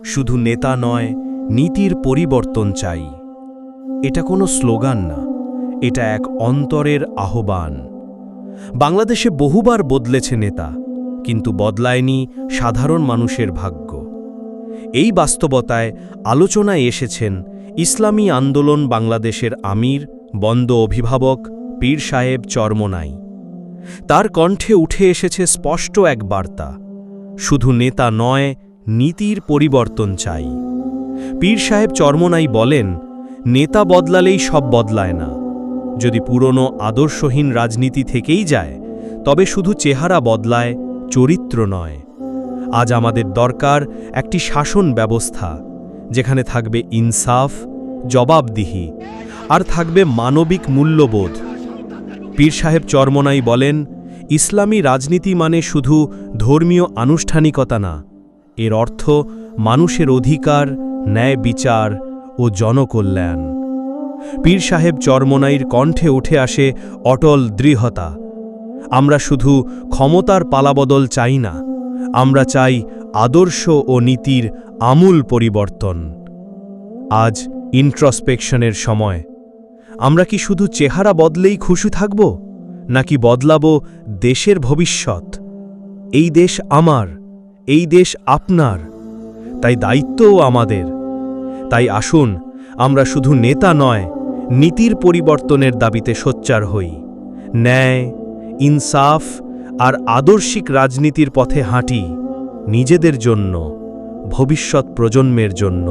শুধু নেতা নয়, নীতির পরিবর্তন চাই। এটা কোনো স্লোগান না, এটা এক অন্তরের আহ্বান। বাংলাদেশে বহুবার বদলেছে নেতা, কিন্তু বদলায়নি সাধারণ মানুষের ভাগ্য। এই বাস্তবতায় আলোচনায় এসেছেন ইসলামী আন্দোলন বাংলাদেশের আমির, বন্দ অভিভাবক পীর সাহেব চরমোনাই। তার কণ্ঠে উঠে এসেছে স্পষ্ট এক বার্তা: শুধু নেতা নয়, নীতির পরিবর্তন চাই। পীর সাহেব চরমোনাই বলেন, নেতা বদলালেই সব বদলায় না। যদি পুরনো আদর্শহীন রাজনীতি থেকেই যায়, তবে শুধু চেহারা বদলায়, চরিত্র নয়। আজ আমাদের দরকার একটি শাসন ব্যবস্থা, যেখানে থাকবে ইনসাফ, জবাবদিহি, আর থাকবে মানবিক মূল্যবোধ। পীর সাহেব চরমোনাই বলেন, ইসলামী রাজনীতি মানে শুধু ধর্মীয় আনুষ্ঠানিকতা না, এর অর্থ মানুষের অধিকার, ন্যায় বিচার ও জনকল্যাণ। পীর সাহেব চরমোনাইর কণ্ঠে উঠে আসে অটল দৃঢ়তা। আমরা শুধু ক্ষমতার পালাবদল চাই না, আমরা চাই আদর্শ ও নীতির আমূল পরিবর্তন। আজ ইন্ট্রোস্পেকশনের সময়। আমরা কি শুধু চেহারা বদলেই খুশি থাকব, নাকি বদলাবো দেশের ভবিষ্যৎ? এই দেশ আমার, এই দেশ আপনার, তাই দায়িত্বও আমাদের। তাই আসুন আমরা শুধু নেতা নয়, নীতির পরিবর্তনের দাবিতে সোচ্চার হই। ন্যায়, ইনসাফ আর আদর্শিক রাজনীতির পথে হাঁটি, নিজেদের জন্য, ভবিষ্যৎ প্রজন্মের জন্য।